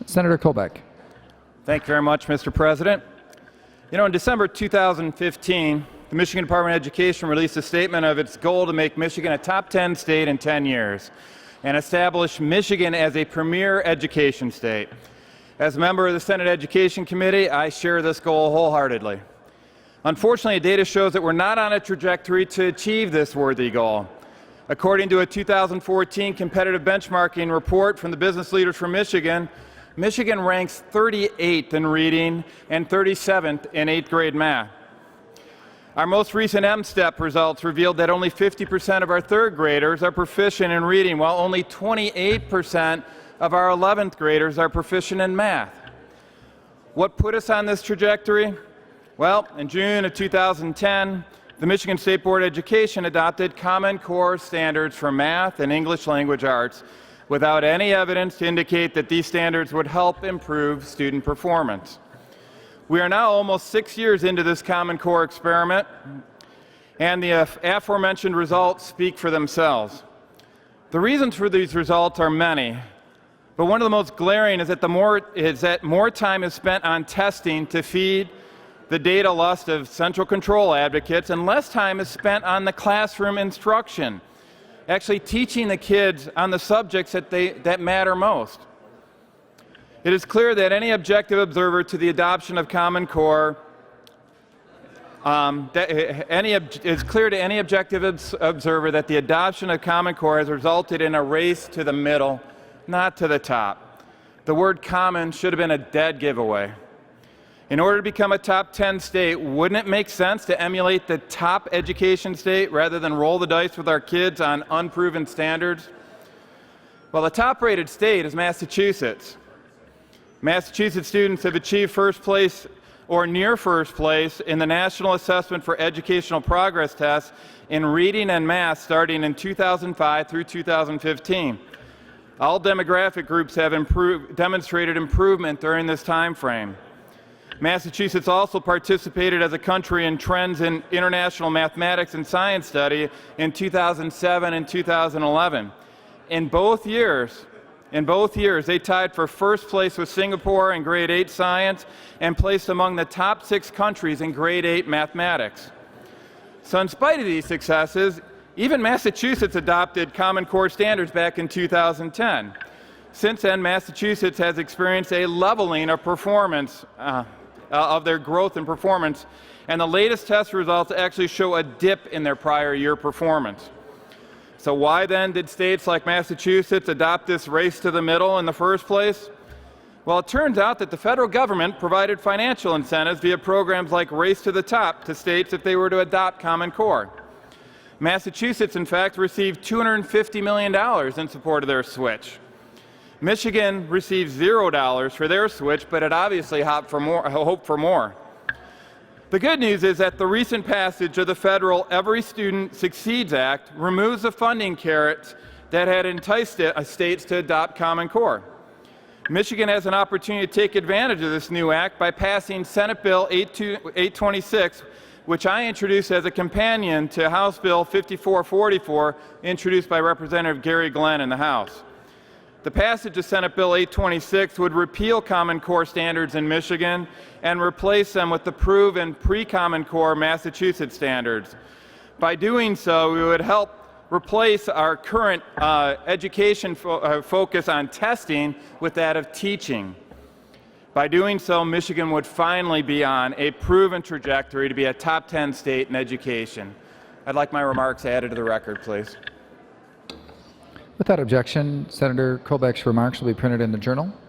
Senator Colbeck. Thank you very much, Mr. President. You know, in December 2015, the Michigan Department of Education released a statement of its goal to make Michigan a top 10 state in 10 years and establish Michigan as a premier education state. As a member of the Senate Education Committee, I share this goal wholeheartedly. Unfortunately, data shows that we're not on a trajectory to achieve this worthy goal. According to a 2014 competitive benchmarking report from the Business Leaders for Michigan, Michigan ranks 38th in reading and 37th in 8th grade math. Our most recent M-STEP results revealed that only 50% of our 3rd graders are proficient in reading, while only 28% of our 11th graders are proficient in math. What put us on this trajectory? Well, in June of 2010, the Michigan State Board of Education adopted Common Core standards for math and English language arts without any evidence to indicate that these standards would help improve student performance. We are now almost 6 years into this Common Core experiment, and the aforementioned results speak for themselves. The reasons for these results are many, but one of the most glaring is that more time is spent on testing to feed the data lust of central control advocates, and less time is spent on the classroom instruction, actually teaching the kids on the subjects that matter most. It is clear that any objective observer to the adoption of Common Core, it's clear to any objective observer that the adoption of Common Core has resulted in a race to the middle, not to the top. The word common should have been a dead giveaway. In order to become a top 10 state, wouldn't it make sense to emulate the top education state rather than roll the dice with our kids on unproven standards? Well, the top-rated state is Massachusetts. Massachusetts students have achieved first place or near first place in the National Assessment for Educational Progress tests in reading and math starting in 2005 through 2015. All demographic groups have demonstrated improvement during this time frame. Massachusetts also participated as a country in trends in international mathematics and science study in 2007 and 2011. In both years, they tied for first place with Singapore in grade 8 science and placed among the top 6 countries in grade 8 mathematics. So in spite of these successes, even Massachusetts adopted Common Core standards back in 2010. Since then, Massachusetts has experienced a leveling of performance, of their growth and performance, and the latest test results actually show a dip in their prior year performance. So why then did states like Massachusetts adopt this race to the middle in the first place? Well, it turns out that the federal government provided financial incentives via programs like Race to the Top to states if they were to adopt Common Core. Massachusetts, in fact, received $250 million in support of their switch. Michigan received $0 for their switch, but it obviously hoped for more. The good news is that the recent passage of the federal Every Student Succeeds Act removes the funding carrots that had enticed states to adopt Common Core. Michigan has an opportunity to take advantage of this new act by passing Senate Bill 826, which I introduced as a companion to House Bill 5444, introduced by Representative Gary Glenn in the House. The passage of Senate Bill 826 would repeal Common Core standards in Michigan and replace them with the proven pre-Common Core Massachusetts standards. By doing so, we would help replace our current education focus on testing with that of teaching. By doing so, Michigan would finally be on a proven trajectory to be a top 10 state in education. I'd like my remarks added to the record, please. Without objection, Senator Colbeck's remarks will be printed in the Journal.